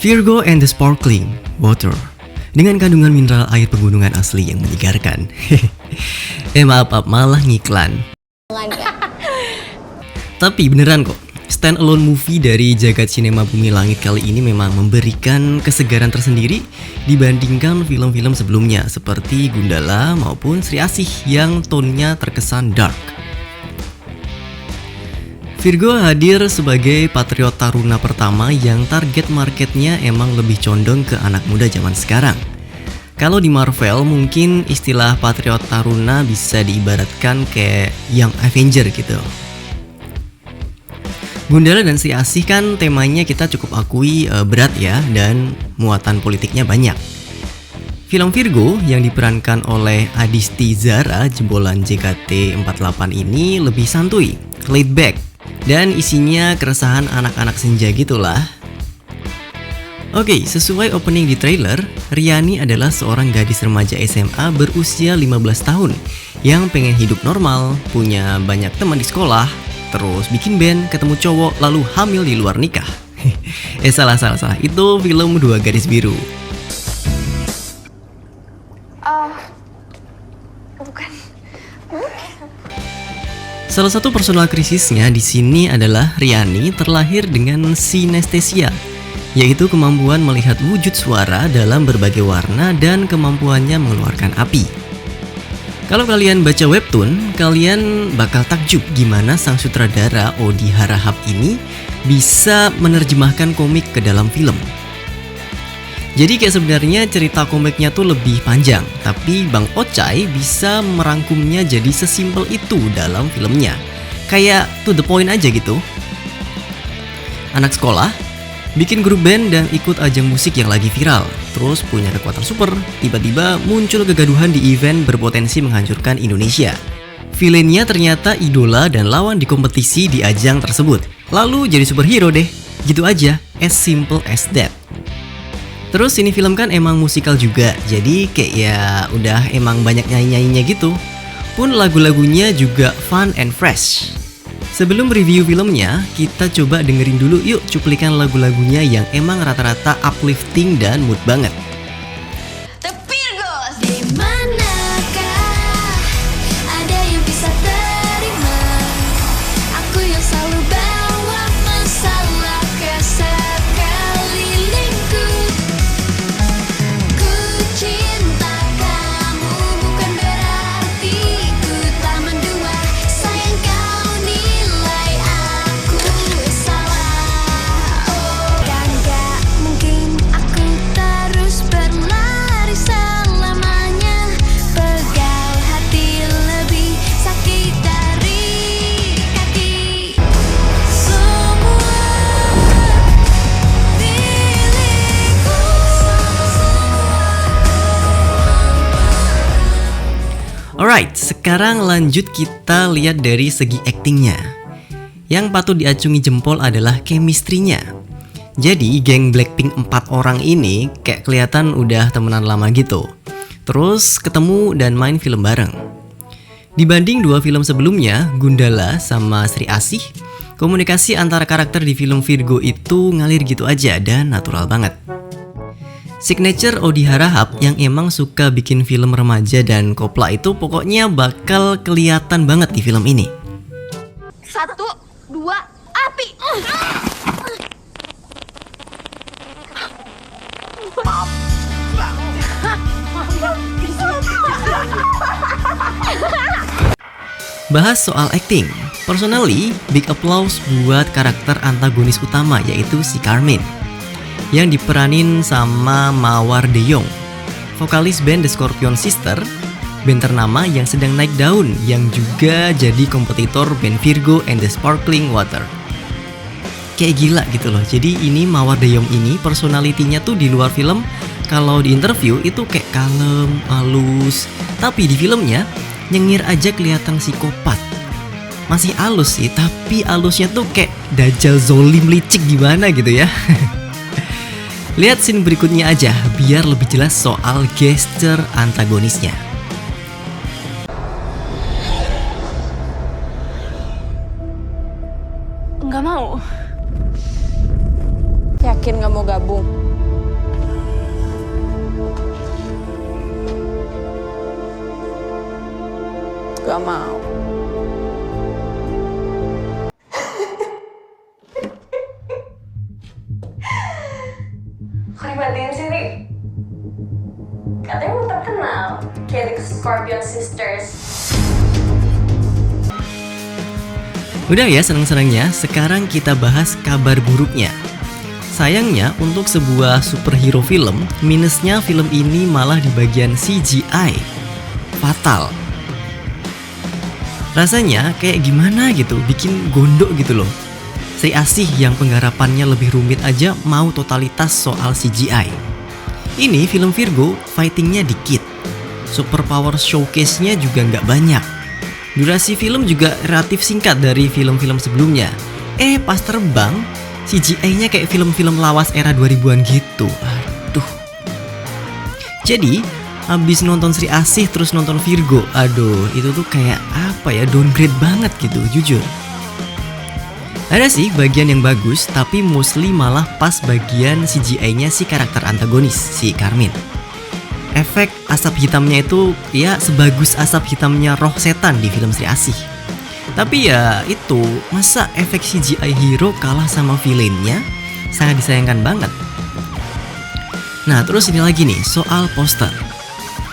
Virgo and the Sparkling Water dengan kandungan mineral air pegunungan asli yang menyegarkan. Maaf, malah ngiklan. Tapi beneran kok, stand-alone movie dari jagat sinema Bumi Langit kali ini memang memberikan kesegaran tersendiri dibandingkan film-film sebelumnya seperti Gundala maupun Sri Asih yang tonenya terkesan dark. Virgo hadir sebagai patriot taruna pertama yang target marketnya emang lebih condong ke anak muda zaman sekarang. Kalau di Marvel mungkin istilah patriot taruna bisa diibaratkan kayak Young Avenger gitu. Gundala dan Sri Asih kan temanya kita cukup akui berat ya, dan muatan politiknya banyak. Film Virgo yang diperankan oleh Adisti Zara jebolan JKT48 ini lebih santuy, laid back, dan isinya keresahan anak-anak senja gitulah. Oke, sesuai opening di trailer, Riani adalah seorang gadis remaja SMA berusia 15 tahun yang pengen hidup normal, punya banyak teman di sekolah, terus bikin band, ketemu cowok, lalu hamil di luar nikah. Salah. Itu film Dua Garis Biru. Bukan. Salah satu personal krisisnya di sini adalah Riani terlahir dengan sinestesia, yaitu kemampuan melihat wujud suara dalam berbagai warna dan kemampuannya mengeluarkan api. Kalau kalian baca webtoon, kalian bakal takjub gimana sang sutradara Odi Harahap ini bisa menerjemahkan komik ke dalam film. Jadi kayak sebenarnya cerita komiknya tuh lebih panjang, tapi Bang Ochai bisa merangkumnya jadi sesimpel itu dalam filmnya. Kayak to the point aja gitu. Anak sekolah bikin grup band dan ikut ajang musik yang lagi viral, terus punya kekuatan super, tiba-tiba muncul kegaduhan di event berpotensi menghancurkan Indonesia. Villainnya ternyata idola dan lawan di kompetisi di ajang tersebut. Lalu jadi superhero deh, gitu aja, as simple as that. Terus ini film kan emang musikal juga, jadi kayak ya udah emang banyak nyanyi-nyanyinya gitu. Pun lagu-lagunya juga fun and fresh. Sebelum review filmnya, kita coba dengerin dulu yuk cuplikan lagu-lagunya yang emang rata-rata uplifting dan mood banget. The Virgos. Di manakah ada yang bisa terima? Aku yang selalu bawa masalah ke sekelilingku. Ku cinta kamu bukan berarti ku tak mendua. Sayang kau nilai aku salah. Oh, kan gak mungkin aku terus berlari selamanya. Pegal hati lebih sakit dari kaki. Semua milikku. Alright, sekarang lanjut kita lihat dari segi aktingnya. Yang patut diacungi jempol adalah chemistry-nya. Jadi geng Blackpink 4 orang ini kayak kelihatan udah temenan lama gitu. Terus ketemu dan main film bareng. Dibanding dua film sebelumnya, Gundala sama Sri Asih, komunikasi antara karakter di film Virgo itu ngalir gitu aja dan natural banget. Signature Odi Harahap yang emang suka bikin film remaja dan kopla itu pokoknya bakal kelihatan banget di film ini. 1, 2, api. Bahas soal acting, personally big applause buat karakter antagonis utama yaitu si Carmen yang diperanin sama Mawar De Jong, vokalis band The Scorpion Sister, band ternama yang sedang naik daun yang juga jadi kompetitor band Virgo and the Sparkling Water. Kayak gila gitu loh. Jadi ini Mawar De Jong ini personalitinya tuh di luar film kalau di interview itu kayak kalem, halus, tapi di filmnya nyengir aja kelihatan psikopat. Masih halus sih, tapi halusnya tuh kayak dajal zolim licik gimana gitu ya. Lihat scene berikutnya aja biar lebih jelas soal gesture antagonisnya. Nggak mau. Yakin gak mau gabung? Gak mau. Kok dimatiin sih, Ri? Katanya mau terkenal kayak The Scorpion Sisters. Udah ya seneng-senengnya, sekarang kita bahas kabar buruknya. Sayangnya untuk sebuah superhero film, minusnya film ini malah di bagian CGI. Fatal. Rasanya kayak gimana gitu, bikin gondok gitu loh. Sri Asih yang penggarapannya lebih rumit aja mau totalitas soal CGI. Ini film Virgo, fightingnya dikit. Superpower showcase-nya juga nggak banyak. Durasi film juga relatif singkat dari film-film sebelumnya. Pas terbang, CGI-nya kayak film-film lawas era 2000-an gitu. Aduh. Jadi, habis nonton Sri Asih terus nonton Virgo, aduh itu tuh kayak apa ya, downgrade banget gitu, jujur. Ada sih bagian yang bagus, tapi mostly malah pas bagian CGI-nya si karakter antagonis, si Carmine. Efek asap hitamnya itu ya sebagus asap hitamnya roh setan di film Sri Asih. Tapi ya itu, masa efek CGI hero kalah sama villainnya? Sangat disayangkan banget. Nah terus ini lagi nih, soal poster.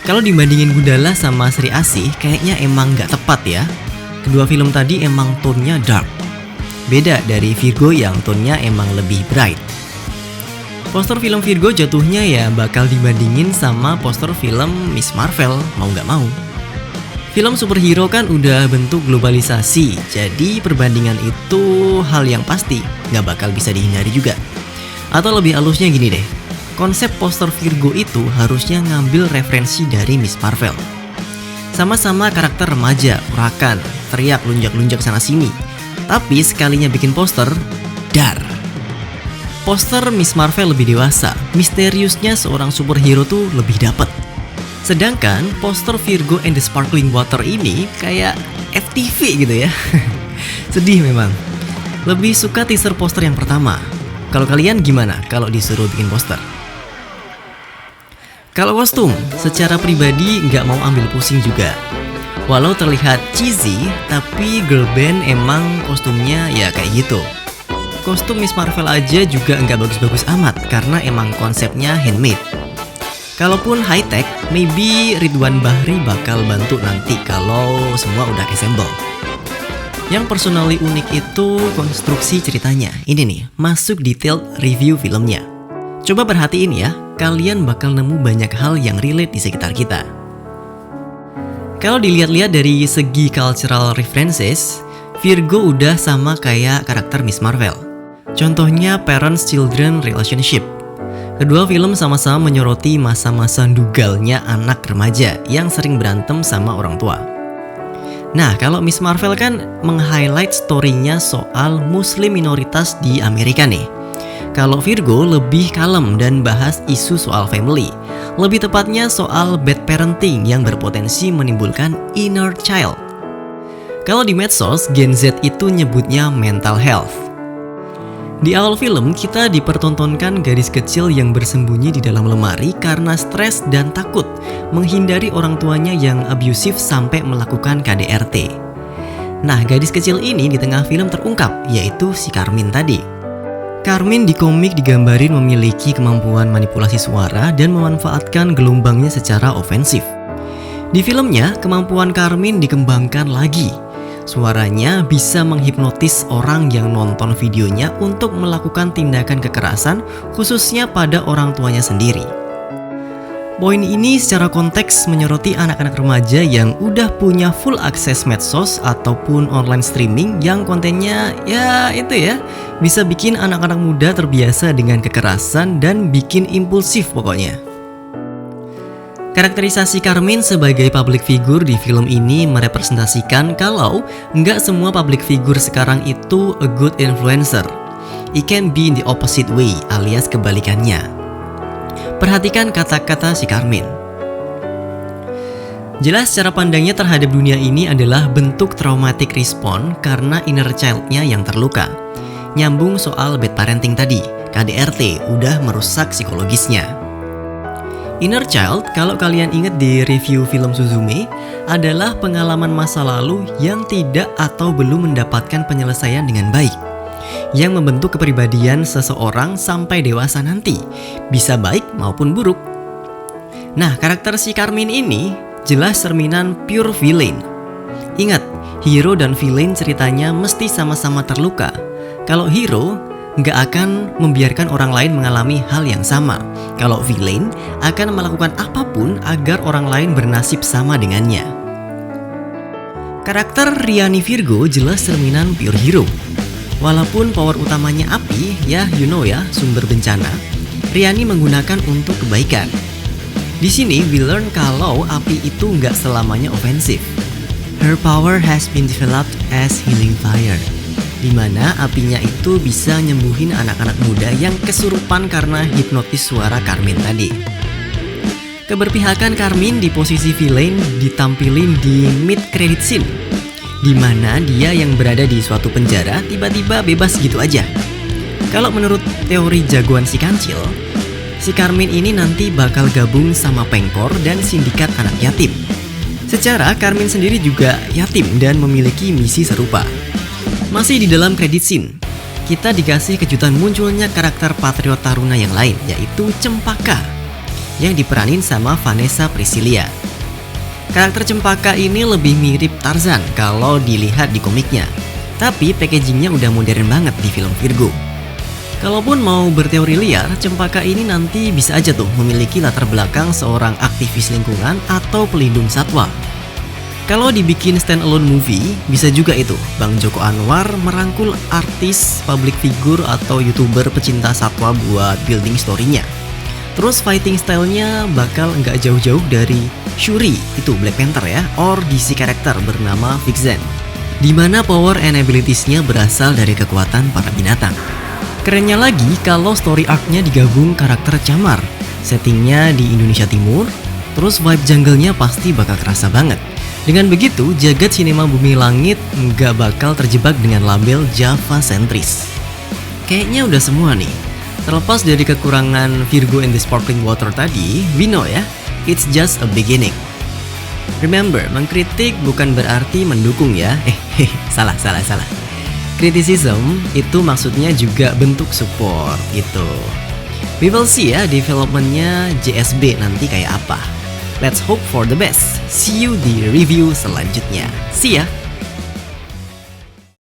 Kalau dibandingin Gundala sama Sri Asih, kayaknya emang gak tepat ya. Kedua film tadi emang tone-nya dark. Beda dari Virgo yang tone-nya emang lebih bright. Poster film Virgo jatuhnya ya bakal dibandingin sama poster film Miss Marvel, mau gak mau. Film superhero kan udah bentuk globalisasi, jadi perbandingan itu hal yang pasti, gak bakal bisa dihindari juga. Atau lebih halusnya gini deh, konsep poster Virgo itu harusnya ngambil referensi dari Miss Marvel. Sama-sama karakter remaja, urakan, teriak lunjak-lunjak sana-sini. Tapi sekalinya bikin poster, dar. Poster Miss Marvel lebih dewasa, misteriusnya seorang superhero tuh lebih dapet. Sedangkan poster Virgo and the Sparkling Water ini kayak FTV gitu ya. Sedih memang. Lebih suka teaser poster yang pertama. Kalau kalian gimana kalau disuruh bikin poster? Kalau kostum, secara pribadi nggak mau ambil pusing juga. Walau terlihat cheesy, tapi girl band emang kostumnya ya kayak gitu. Kostum Miss Marvel aja juga nggak bagus-bagus amat karena emang konsepnya handmade. Kalaupun high tech, maybe Ridwan Bahri bakal bantu nanti kalau semua udah assemble. Yang personally unik itu konstruksi ceritanya. Ini nih, masuk detailed review filmnya. Coba perhatiin ya, kalian bakal nemu banyak hal yang relate di sekitar kita. Kalau dilihat-lihat dari segi cultural references, Virgo udah sama kayak karakter Miss Marvel. Contohnya parents-children relationship. Kedua film sama-sama menyoroti masa-masa dugalnya anak remaja yang sering berantem sama orang tua. Nah, kalau Miss Marvel kan meng-highlight story-nya soal muslim minoritas di Amerika nih. Kalau Virgo lebih kalem dan bahas isu soal family. Lebih tepatnya soal bad parenting yang berpotensi menimbulkan inner child. Kalau di medsos, Gen Z itu nyebutnya mental health. Di awal film, kita dipertontonkan gadis kecil yang bersembunyi di dalam lemari karena stres dan takut menghindari orang tuanya yang abusive sampai melakukan KDRT. Nah, gadis kecil ini di tengah film terungkap, yaitu si Carmine tadi. Carmine di komik digambarin memiliki kemampuan manipulasi suara dan memanfaatkan gelombangnya secara ofensif. Di filmnya, kemampuan Carmine dikembangkan lagi. Suaranya bisa menghipnotis orang yang nonton videonya untuk melakukan tindakan kekerasan, khususnya pada orang tuanya sendiri. Poin ini secara konteks menyoroti anak-anak remaja yang udah punya full akses medsos ataupun online streaming yang kontennya ya itu ya, bisa bikin anak-anak muda terbiasa dengan kekerasan dan bikin impulsif pokoknya. Karakterisasi Carmine sebagai public figure di film ini merepresentasikan kalau nggak semua public figure sekarang itu a good influencer. It can be in the opposite way, alias kebalikannya. Perhatikan kata-kata si Carmine. Jelas cara pandangnya terhadap dunia ini adalah bentuk traumatic response karena inner child-nya yang terluka. Nyambung soal bad parenting tadi, KDRT udah merusak psikologisnya. Inner child, kalau kalian ingat di review film Suzume, adalah pengalaman masa lalu yang tidak atau belum mendapatkan penyelesaian dengan baik, yang membentuk kepribadian seseorang sampai dewasa nanti, bisa baik maupun buruk. Nah, karakter si Carmine ini jelas cerminan pure villain. Ingat, hero dan villain ceritanya mesti sama-sama terluka. Kalau hero nggak akan membiarkan orang lain mengalami hal yang sama. Kalau villain akan melakukan apapun agar orang lain bernasib sama dengannya. Karakter Riani Virgo jelas cerminan pure hero. Walaupun power utamanya api, ya you know ya, sumber bencana, Riani menggunakan untuk kebaikan. Di sini we learn kalau api itu nggak selamanya ofensif. Her power has been developed as healing fire, di mana apinya itu bisa nyembuhin anak-anak muda yang kesurupan karena hipnotis suara Carmine tadi. Keberpihakan Carmine di posisi villain ditampilin di mid credit scene, di mana dia yang berada di suatu penjara tiba-tiba bebas gitu aja. Kalau menurut teori jagoan si kancil, si Carmine ini nanti bakal gabung sama Pengkor dan sindikat anak yatim. Secara Carmine sendiri juga yatim dan memiliki misi serupa. Masih di dalam credit scene, kita dikasih kejutan munculnya karakter patriot taruna yang lain, yaitu Cempaka, yang diperanin sama Vanessa Priscilla. Karakter Cempaka ini lebih mirip Tarzan kalau dilihat di komiknya, tapi packagingnya udah modern banget di film Virgo. Kalaupun mau berteori liar, Cempaka ini nanti bisa aja tuh memiliki latar belakang seorang aktivis lingkungan atau pelindung satwa. Kalau dibikin standalone movie, bisa juga itu Bang Joko Anwar merangkul artis, public figure, atau youtuber pecinta satwa buat building story-nya. Terus fighting style-nya bakal nggak jauh-jauh dari Shuri, itu Black Panther ya, or DC karakter bernama Vixen, dimana power and abilities-nya berasal dari kekuatan para binatang. Kerennya lagi kalau story arc-nya digabung karakter Camar, settingnya di Indonesia Timur, terus vibe jungle-nya pasti bakal kerasa banget. Dengan begitu, jagat sinema bumi langit nggak bakal terjebak dengan label Java sentris. Kayaknya udah semua nih. Terlepas dari kekurangan Virgo in the Sparkling Water tadi, we know ya, it's just a beginning. Remember, mengkritik bukan berarti mendukung ya. Salah. Criticism itu maksudnya juga bentuk support gitu. We will see ya developmentnya JSB nanti kayak apa. Let's hope for the best. See you di review selanjutnya. See ya!